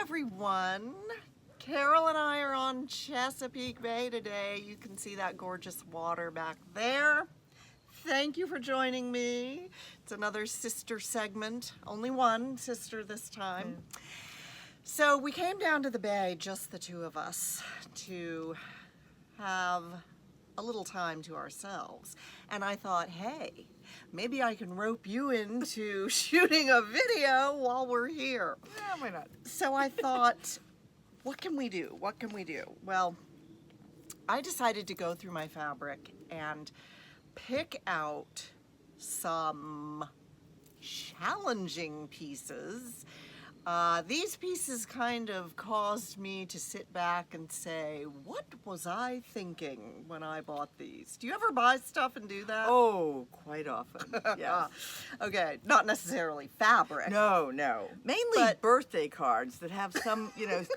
everyone. Carol and I are on Chesapeake Bay today. You can see that gorgeous water back there. Thank you for joining me. It's another sister segment. Only one sister this time. So we came down to the bay, just the two of us, to have a little time to ourselves. And I thought, hey, maybe I can rope you into shooting a video while we're here. Yeah, why not? So I thought, what can we do? What can we do? Well, I decided to go through my fabric and pick out some challenging pieces. These pieces kind of caused me to sit back and say, what was I thinking when I bought these? Do you ever buy stuff and do that? Oh, quite often. Yeah. Okay, not necessarily fabric. No. Mainly But- birthday cards that have some,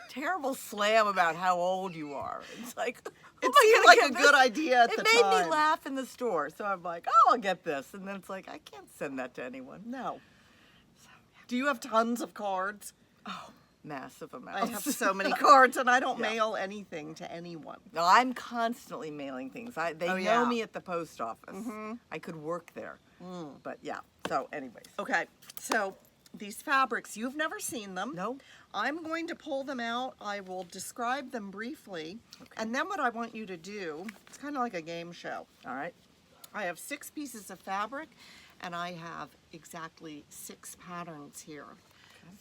terrible slam about how old you are. It's like, It seemed like a good idea at the It made time. me laugh in the store, so I'm like, oh, I'll get this. And then it's like, I can't send that to anyone. No. Do you have tons of cards? Oh, massive amounts. I have so many cards, and I don't Yeah. mail anything to anyone. No, I'm constantly mailing things. They Oh, know yeah. me at the post office. I could work there. But yeah, so anyways. Okay, so these fabrics, you've never seen them. No? I'm going to pull them out. I will describe them briefly. And then what I want you to do, it's kind of like a game show. All right. I have 6 pieces of fabric, and I have exactly 6 patterns here.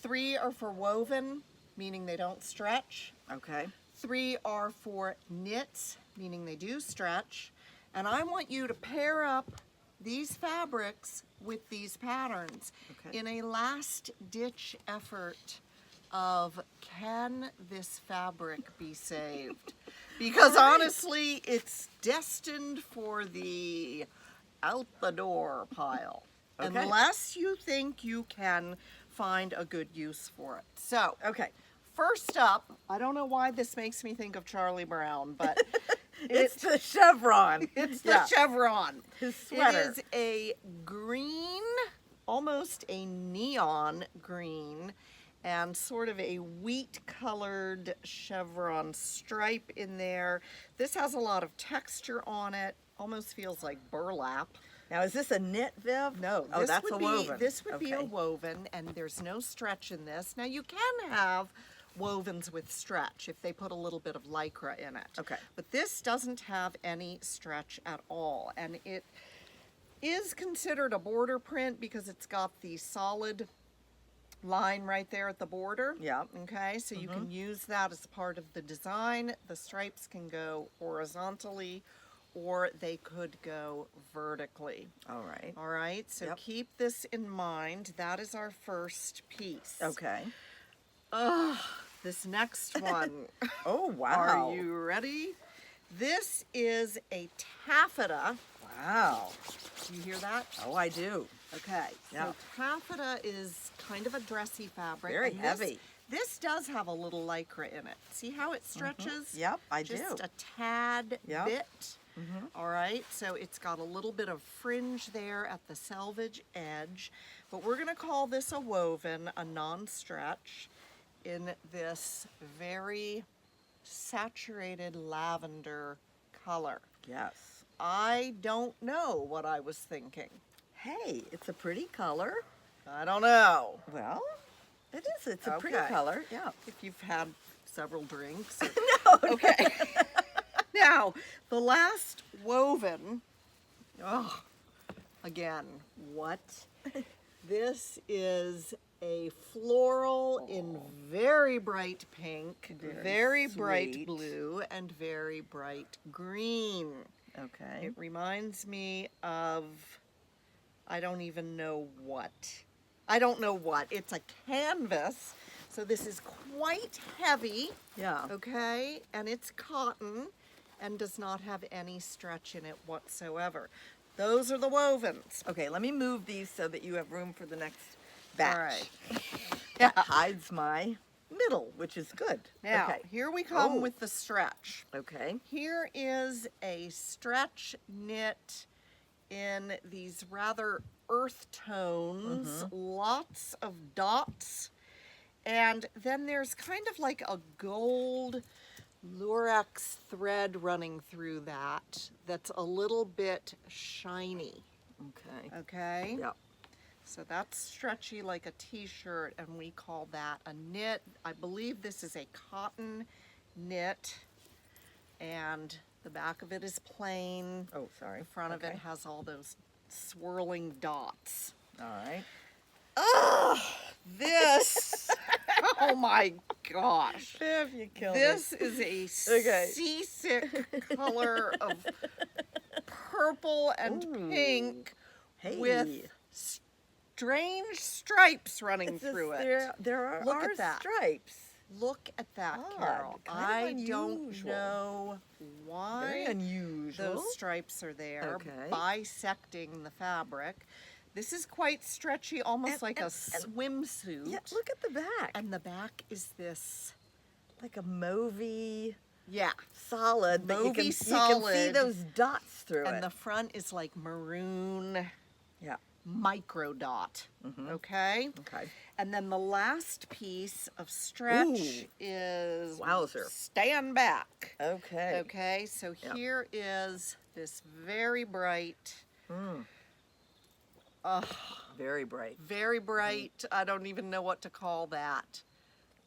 3 are for woven, meaning they don't stretch. Okay. 3 are for knits, meaning they do stretch. And I want you to pair up these fabrics with these patterns Okay. in a last-ditch effort of, can this fabric be saved? Because honestly, it's destined for the out the door pile. Okay. Unless you think you can find a good use for it. So, Okay. first up, I don't know why this makes me think of Charlie Brown, but It's the chevron. it's the Yeah. chevron. His sweater. It is a green, almost a neon green, and sort of a wheat-colored chevron stripe in there. This has a lot of texture on it, almost feels like burlap. Now, is this a knit, Viv? No, Oh, this that's would a be, woven. This would be a Okay. woven, and there's no stretch in this. Now, you can have wovens with stretch if they put a little bit of lycra in it. Okay. But this doesn't have any stretch at all, and it is considered a border print because it's got the solid line right there at the border. Yeah. Okay, so you can use that as part of the design. The stripes can go horizontally, or they could go vertically. All right. All right, so Yep. keep this in mind. That is our first piece. Okay. This next one. Oh, wow. Are you ready? This is a taffeta. Wow. Do you hear that? Oh, I do. Okay. Yeah. So taffeta is kind of a dressy fabric. Very and heavy. This does have a little lycra in it. See how it stretches? Yep, I do. Just a tad Yep. bit. All right, so it's got a little bit of fringe there at the selvage edge, but we're gonna call this a woven, a non-stretch, in this very saturated lavender color. Yes. I don't know what I was thinking. Hey, it's a pretty color. I don't know. Well, it is. It's a pretty Okay. color. Yeah. If you've had several drinks. No. Okay. Now, the last woven, again, what? This is a floral in very bright pink, very bright sweet. blue, and very bright green. Okay. It reminds me of, I don't even know what. I don't know what. It's a canvas, so this is quite heavy. Yeah. Okay, and it's cotton and does not have any stretch in it whatsoever. Those are the wovens. Okay, let me move these so that you have room for the next batch. All right. That hides my middle, which is good. Now, Okay. here we come Oh. with the stretch. Okay. Here is a stretch knit in these rather earth tones, lots of dots, And then there's kind of like a gold lurex thread running through that that's a little bit shiny. Okay. Okay? Yep. So that's stretchy like a t-shirt, and we call that a knit. I believe this is a cotton knit, and the back of it is plain. Oh, sorry. The front of it Okay. has all those swirling dots. All right. Oh, this, oh my gosh. If you kill This is a Okay. seasick color of purple and Ooh. pink Hey. with strange stripes running It's just- through it. There are Look at that. stripes. Look at that, Odd, Carol. kind of I don't unusual. know Very why unusual. those stripes are there, Okay. bisecting the fabric. This is quite stretchy, almost And- like a and- swimsuit. Yeah, look at the back. And the back is this, Like a mauvey yeah. solid. But you Mauvey can see solid. those dots through And it. the front is like maroon Yeah. micro dot. Mhm. Okay? Okay. And then the last piece of stretch Ooh. is Wowzer. stand back. Okay. Okay, so Yep. here is this very bright, Mm, ugh, very bright. very bright, I don't even know what to call that.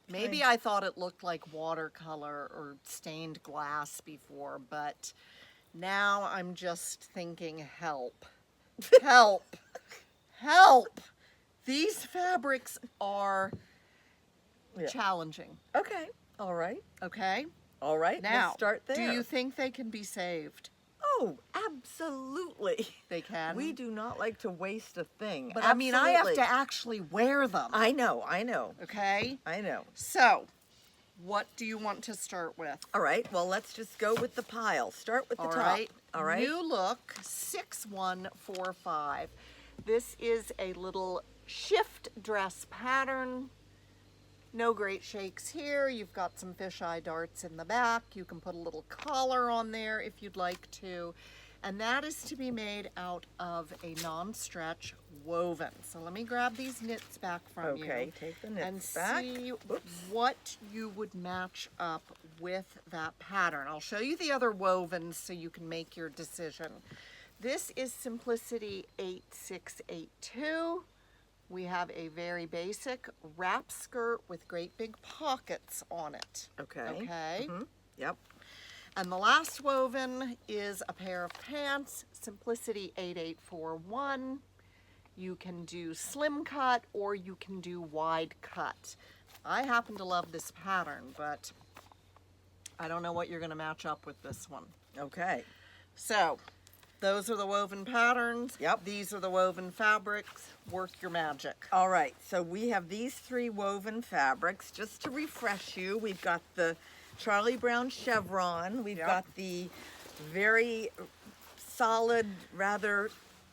Maybe Kind- I thought it looked like watercolor or stained glass before, but now I'm just thinking help. Help. Help. These fabrics are Yeah. challenging, Okay. All right. okay? All right. Now, Let's start there. do you think they can be saved? Oh, absolutely. They can? We do not like to waste a thing. But I mean, I have Absolutely. to actually wear them, I know. I know. okay? I know. So, what do you want to start with? All right. Well, let's just go with the pile. Start with the All top. right. All right. New look 6145. This is a little shift dress pattern. No great shakes here. You've got some fisheye darts in the back. You can put a little collar on there if you'd like to. And that is to be made out of a non-stretch woven. So let me grab these knits back from you. Okay. Take the And knits back. see Oops. what you would match up with that pattern. I'll show you the other wovens so you can make your decision. This is Simplicity 8682. We have a very basic wrap skirt with great big pockets on it. Okay. Okay. Mhm. Yep. And the last woven is a pair of pants, Simplicity 8841. You can do slim cut or you can do wide cut. I happen to love this pattern, but I don't know what you're going to match up with this one. Okay. So, those are the woven patterns. Yep. These are the woven fabrics. Work your magic. All right. So we have these three woven fabrics. Just to refresh you, we've got the Charlie Brown chevron. We've Yep. got the very solid, rather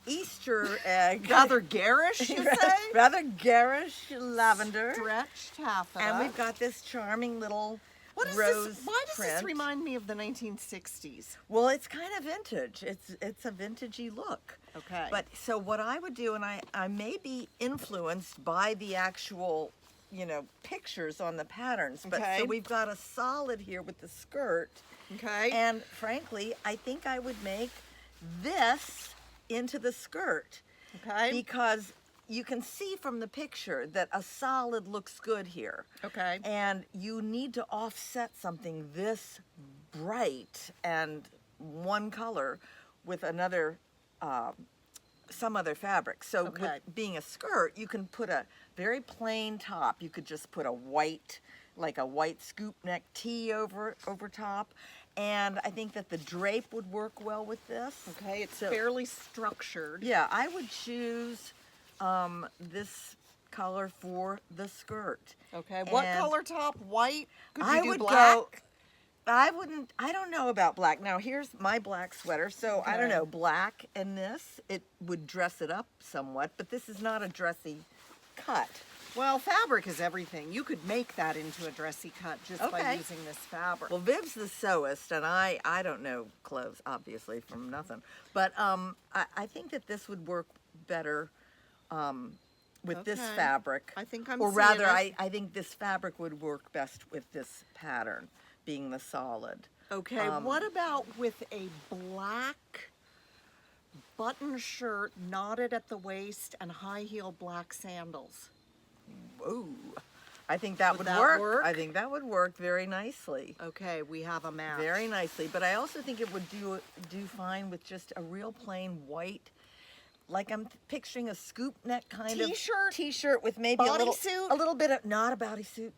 Easter egg. Rather garish, you say? rather garish lavender. Stretch taffeta. And we've got this charming little What is rose this? Why does this print. remind me of the 1960s? Well, it's kind of vintage. It's a vintagey look. Okay. But so what I would do, and I may be influenced by the actual, pictures on the patterns. But Okay. so we've got a solid here with the skirt. okay. And frankly, I think I would make this into the skirt okay. because you can see from the picture that a solid looks good here. Okay. And you need to offset something this bright and one color with another, some other fabric. So Okay. with being a skirt, you can put a very plain top. You could just put a white, like a white scoop neck tee over top. And I think that the drape would work well with this. Okay. It's So- fairly structured. Yeah, I would choose this color for the skirt. Okay. What And color top? White? Could you I do would black? go. I don't know about black. Now here's my black sweater. So I don't Okay. know, black and this, it would dress it up somewhat, but this is not a dressy cut. Well, fabric is everything. You could make that into a dressy cut just by Okay. using this fabric. Well, Viv's the sewist, and I don't know clothes, obviously, from nothing. But I think that this would work better with this Okay. fabric. I think I'm Or seeing rather, it. I think this fabric would work best with this pattern, being the solid. Okay, what about with a black button shirt knotted at the waist and high heel black sandals? Ooh, I think that would that work. work? I think that would work very nicely. Okay, we have a match. Very nicely. But I also think it would do fine with just a real plain white, like I'm picturing a scoop neck kind of T-shirt? T-shirt with maybe Bodysuit? a little bit of, not a bodysuit,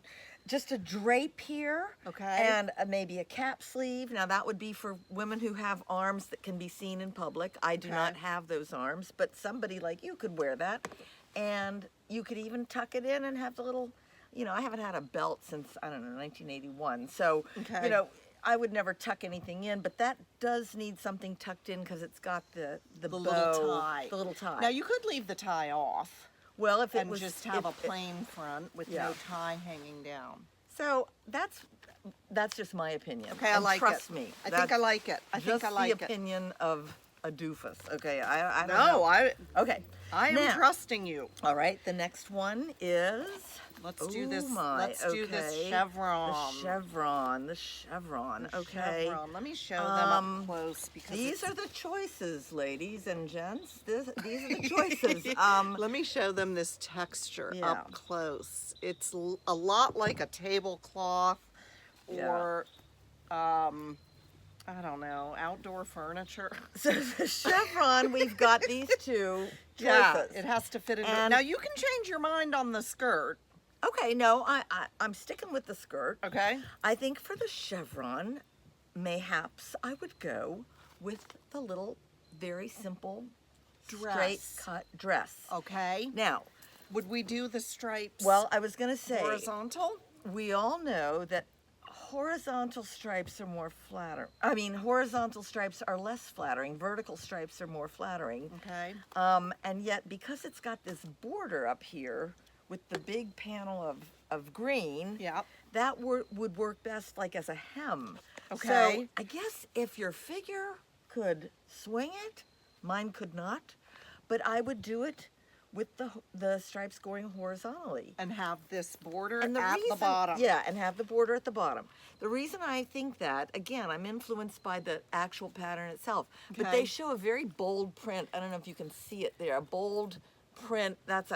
just a drape here. Okay. And maybe a cap sleeve. Now that would be for women who have arms that can be seen in public. I do Okay. not have those arms, but somebody like you could wear that. And you could even tuck it in and have the little, you know, I haven't had a belt since, I don't know, 1981. So, Okay. you know, I would never tuck anything in, but that does need something tucked in because it's got the bow, little tie. the little tie. Now you could leave the tie off well, if it and was just have if a plain front with Yeah. no tie hanging down. so that's just my opinion. Okay, I And like trust it. me. I think I like it. I think just I like the it. opinion of a doofus. Okay, I don't No, know. Okay. I am Now, trusting you. all right, the next one is Let's do oh this. my, Let's do this okay. chevron. The chevron. Okay. Chevron. Let me show them up close because These it's- are the choices, ladies and gents. These are the choices. Let me show them this texture Yeah. up close. It's a lot like a tablecloth Yeah. or, I don't know, outdoor furniture. So the chevron, we've got these two choices. Yeah, it has to fit into it. And- Now you can change your mind on the skirt. Okay, no, I'm sticking with the skirt. Okay. I think for the chevron, mayhaps I would go with the little, very simple, straight Dress. cut dress. Okay. Now, Would we do the stripes well, I was gonna say, horizontal? we all know that horizontal stripes are more flattering. I mean, horizontal stripes are less flattering. Vertical stripes are more flattering. Okay. And yet, because it's got this border up here with the big panel of green, Yeah. that would work best like as a hem. Okay. So I guess if your figure could swing it, mine could not, but I would do it with the stripes going horizontally. And have this border And at the bottom. Yeah, and have the border at the bottom. The reason I think that, again, I'm influenced by the actual pattern itself, but Okay. they show a very bold print. I don't know if you can see it there. A bold print, that's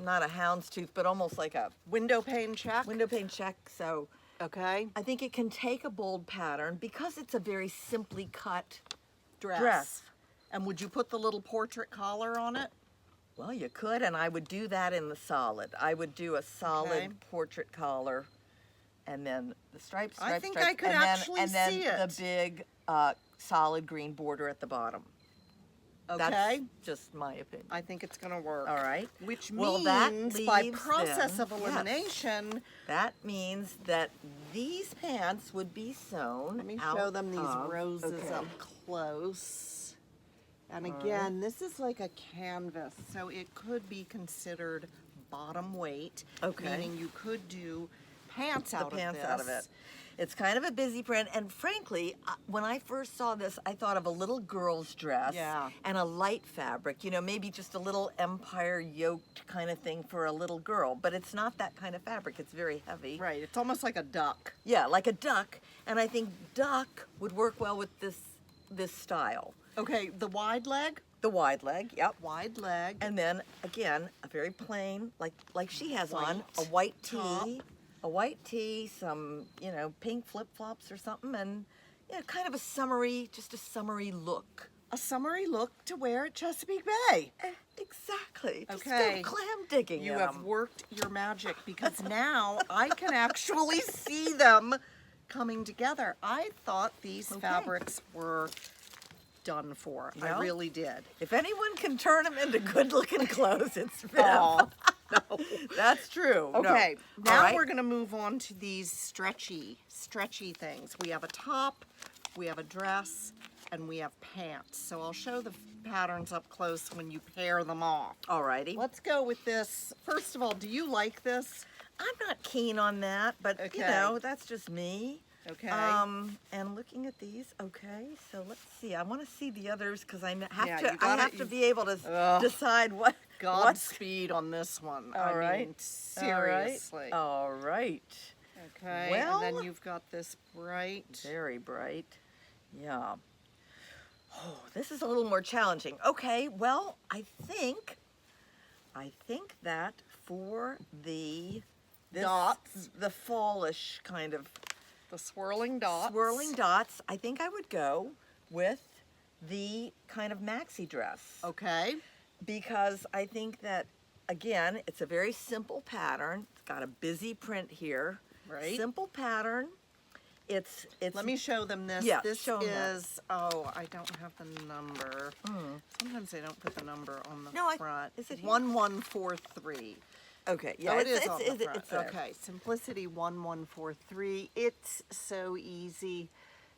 not a houndstooth, but almost like a Window pane check. window pane check. So Okay. I think it can take a bold pattern because it's a very simply cut Dress. dress. And would you put the little portrait collar on it? Well, you could, and I would do that in the solid. I would do a solid Okay. portrait collar, and then the stripes, I stripes, think stripes, I could and actually then, and see then it. the big solid green border at the bottom. Okay. That's just my opinion. I think it's going to work. All right. Which Well, that means by leaves process then- of elimination, That means that these pants would be sewn. let me out show them these of- roses okay. up close. And again, this is like a canvas, so it could be considered bottom weight. Okay. Meaning you could do pants The out of pants this. out of it. It's kind of a busy print, and frankly, when I first saw this, I thought of a little girl's dress Yeah. and a light fabric, you know, maybe just a little empire yoked kind of thing for a little girl, but it's not that kind of fabric. It's very heavy. Right, it's almost like a duck. Yeah, like a duck, and I think duck would work well with this style. Okay, the wide leg, The wide leg, yep. wide leg. And then again, a very plain, like she has on, a White white top. tee, some, you know, pink flip-flops or something, and yeah, kind of just a summery look. A summery look to wear at Chesapeake Bay. Exactly. Just Okay. go clam digging. You in have 'em. worked your magic because now I can actually see them coming together. I thought these Okay. fabrics were done for. I Yeah. really did. If anyone can turn them into good-looking clothes, it's Viv. Aw, no. That's true. No. Okay, now All right. we're going to move on to these stretchy things. We have a top, we have a dress, and we have pants. So I'll show the patterns up close when you pair them off. Alrighty. Let's go with this. First of all, do you like this? I'm not keen on that, but you Okay. know, that's just me. Okay. And looking at these, okay, so let's see. I want to see the others because I Yeah, have you to. I gotta- have to be able to Ugh. decide what Godspeed on this one. All I right. mean, seriously. All right. Okay, Well, and then you've got this bright. very bright. Yeah. Oh, this is a little more challenging. Okay, well, I think that for this, Dots. the fallish kind of The swirling dots. swirling dots, I think I would go with the kind of maxi dress. Okay. Because I think that, again, it's a very simple pattern. It's got a busy print here. Right. Simple pattern. It's. Let me show them this. Yeah, this show 'em that. is, oh, I don't have the number. Sometimes they don't put the number on the No, front. is it here? 1143. Okay, yeah, Oh, it is on the it's front. there. Okay, Simplicity 1143. It's so easy.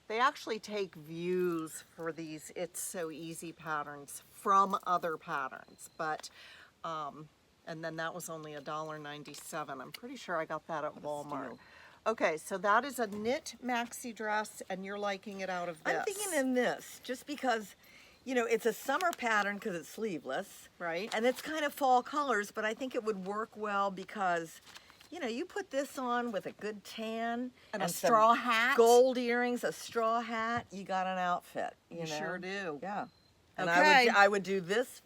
They actually take views for these It's So Easy patterns from other patterns, but, and then that was only $1.97. I'm pretty sure I got that at Walmart. steal. Okay, so that is a knit maxi dress, and you're liking it out of this. I'm thinking in this, just because, you know, it's a summer pattern because it's sleeveless. Right. And it's kind of fall colors, but I think it would work well because, you know, you put this on with a good tan And a some straw hat. gold earrings, a straw hat, you got an outfit. You You know? sure do. Yeah. And Okay. I would do this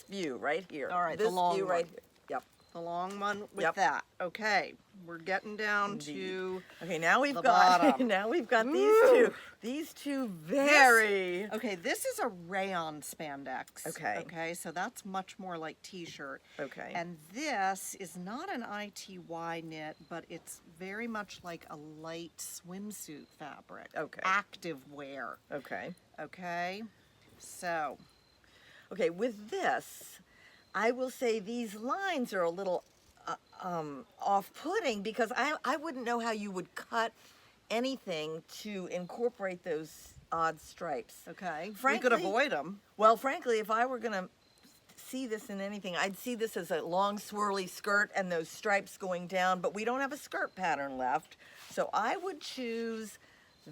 view right here. All right, the this long view right one. here. Yep. The long one with Yep. that. Okay, we're getting down Indeed. to Okay, now we've the got bottom. now we've got Ooh. these two very Okay, this is a rayon spandex. Okay. Okay, so that's much more like t-shirt. Okay. And this is not an ITY knit, but it's very much like a light swimsuit fabric. Okay. Active wear. okay. Okay. So, Okay, with this, I will say these lines are a little off-putting because I wouldn't know how you would cut anything to incorporate those odd stripes. okay. We Frankly- could avoid them. Well, frankly, if I were going to see this in anything, I'd see this as a long swirly skirt and those stripes going down, but we don't have a skirt pattern left. So I would choose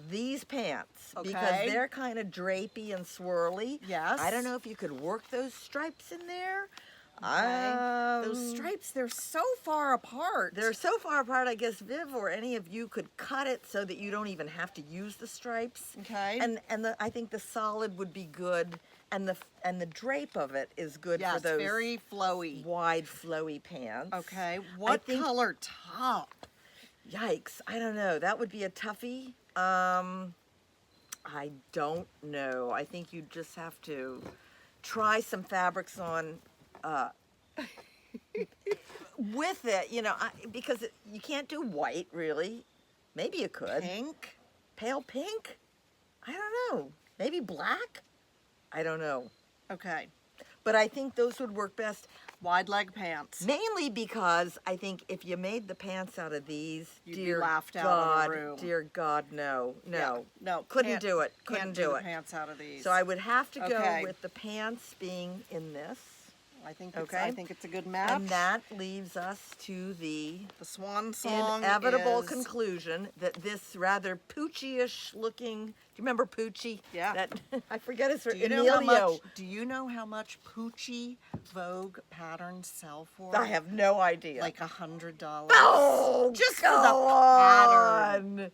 these pants because Okay. they're kind of drapey and swirly. Yes. I don't know if you could work those stripes in there. Those stripes, they're so far apart. They're so far apart, I guess Viv or any of you could cut it so that you don't even have to use the stripes. Okay. And I think the solid would be good, and the drape of it is good yes, for those very flowy. wide, flowy pants. Okay, what think- color top? Yikes! I don't know. That would be a toughie. I don't know. I think you just have to try some fabrics on. With it, you know, because you can't do white, really. Maybe you could. Pink? Pale pink? I don't know. Maybe black? I don't know. Okay, But I think those would work best, wide leg pants. mainly because I think if you made the pants out of these, You'd be dear laughed out God, of the room. dear God, no, Yeah, no. no, Couldn't can't- do it. Can't Couldn't do do the it. pants out of these. So I would have to go Okay. with the pants being in this. I think Okay. I think it's a good match. And that leaves us to the the swan song inevitable is, conclusion that this rather Poochie-ish looking, do you remember Poochie? Yeah. That, I forget his Do you Emilio. know how much Poochie Vogue patterns sell for? I have no idea. like $100. oh, just for go the pattern. on.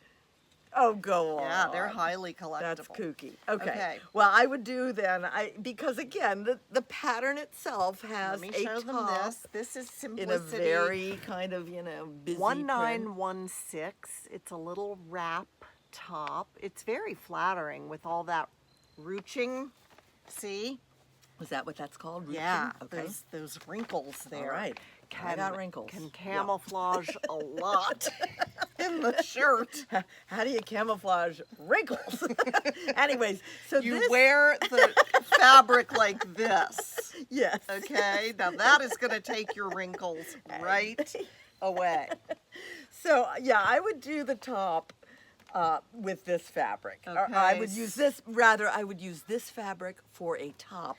Oh, go on. Yeah, they're highly collectible. That's kooky. Okay. Okay. Well, I would do then, because again, the pattern itself has Let me a show them top this. This is in a Simplicity. very kind of, busy print. 1916. It's a little wrap top. It's very flattering with all that ruching. See? Is that what that's called? Ruching? Yeah, Okay. those wrinkles there. All right. I got wrinkles. Can Yeah. camouflage a lot in the shirt. How do you camouflage wrinkles? Anyways, so You this, wear the fabric like this. yes. Okay, now that is going to take your wrinkles right away. So yeah, I would do the top with this fabric. Or I Okay. would use this, rather, I would use this fabric for a top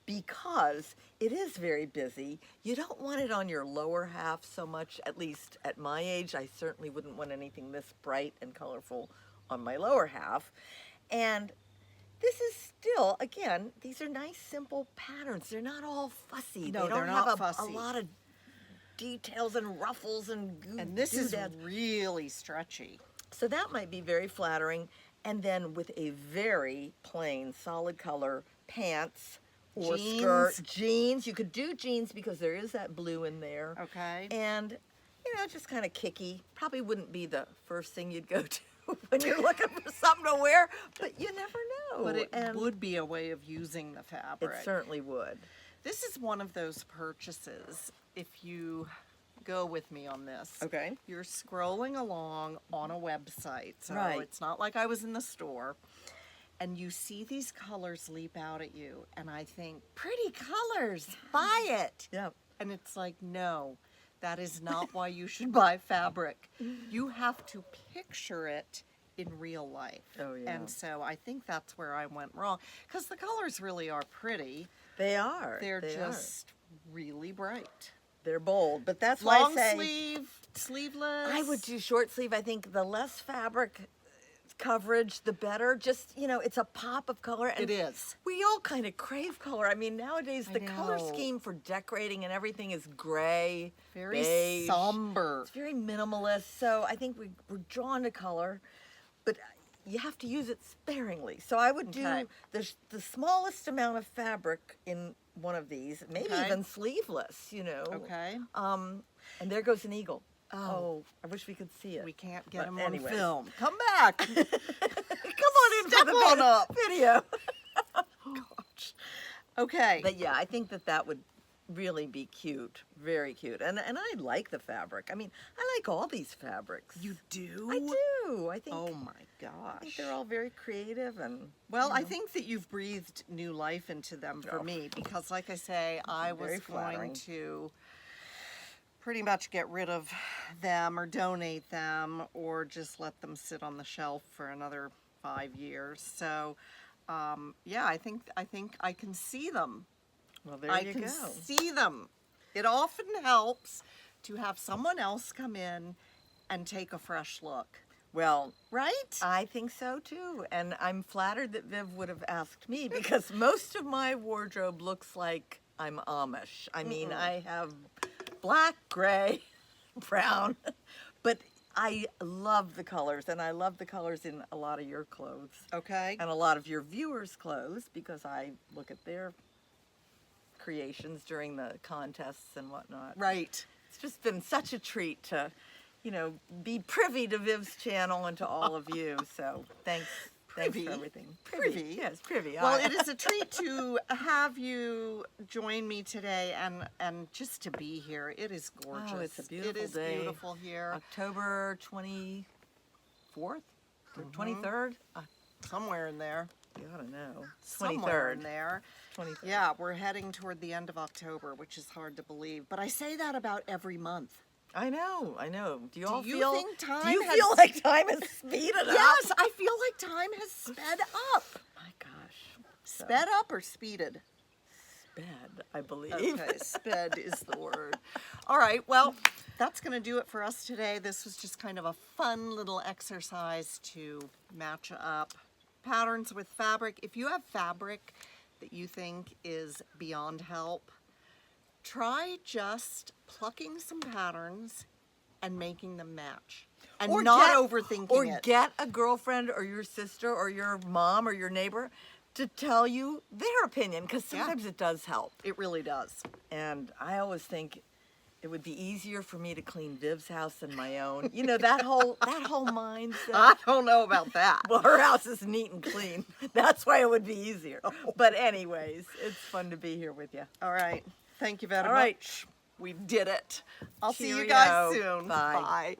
because it is very busy. You don't want it on your lower half so much, at least at my age. I certainly wouldn't want anything this bright and colorful on my lower half. And this is still, again, these are nice, simple patterns. They're not all fussy. No, they don't they're have not a fussy. lot of details and ruffles and And this is doodads. really stretchy. So that might be very flattering. And then with a very plain, solid color pants or Jeans. skirt, jeans. You could do jeans because there is that blue in there. Okay. And, just kind of kicky. Probably wouldn't be the first thing you'd go to when you're looking for something to wear, but you never know. But it And would be a way of using the fabric. it certainly would. This is one of those purchases, if you go with me on this. Okay. You're scrolling along on a website, so Right. it's not like I was in the store, and you see these colors leap out at you, and I think, pretty colors, buy it. Yeah. And it's like, no, that is not why you should buy fabric. You have to picture it in real life. Oh, yeah. And so I think that's where I went wrong, because the colors really are pretty. They are. They're They are. just really bright. They're bold, but that's why Long I say sleeve, sleeveless. I would do short sleeve. I think the less fabric coverage, the better. Just, it's a pop of color. And It is. we all kind of crave color. I mean, nowadays the color know. scheme for decorating and everything is gray, Very beige. somber. It's very minimalist. So I think we're drawn to color, but you have to use it sparingly. So I would do Okay. the smallest amount of fabric in one of these, maybe Okay. even sleeveless, Okay. And there goes an eagle. Oh. I wish we could see it. We can't get But them anyways. on film. Come back. Come on in Step for the on up. video. Okay. But yeah, I think that would really be cute, very cute. And I like the fabric. I mean, I like all these fabrics. You do? I do. I think Oh my I think gosh. they're all very creative and Well, I think that you've breathed new life into them for Oh. me, because like I say, I was Very going flattering. to pretty much get rid of them or donate them or just let them sit on the shelf for another 5 years. So, yeah, I think I can see them. well, there I you can go. see them. It often helps to have someone else come in and take a fresh look, Well, right? I think so too. And I'm flattered that Viv would have asked me because most of my wardrobe looks like I'm Amish. I mean, I have black, gray, brown, but I love the colors, and I love the colors in a lot of your clothes Okay. and a lot of your viewers' clothes because I look at their creations during the contests and whatnot. Right. It's just been such a treat to, be privy to Viv's channel and to all of you. So thanks Privy? for everything. Privy? Yes, privy. Well, it is a treat to have you join me today and just to be here. It is gorgeous. Oh, it's a beautiful It is day. beautiful here. October 24th or 23rd. Somewhere in there. You ought to know. Somewhere in 23rd. there. 23rd. Yeah, we're heading toward the end of October, which is hard to believe. But I say that about every month. I know. Do you all you feel? think time do you has- feel like time has speeded up? Yes, I feel like time has sped up. My gosh. Sped up or speeded? Sped, I believe. Okay, sped is the word. All right, well, that's going to do it for us today. This was just kind of a fun little exercise to match up patterns with fabric. If you have fabric that you think is beyond help, try just plucking some patterns and making them match. And not overthinking or it. get a girlfriend or your sister or your mom or your neighbor to tell you their opinion because sometimes it does help. It really does. And I always think it would be easier for me to clean Viv's house than my own. You know, that whole mindset. I don't know about that. Well, her house is neat and clean. That's why it would be easier. But anyways, it's fun to be here with you. All right. Thank you very All right. much. We did it. I'll see you guys Cheerio. soon. Bye. Bye.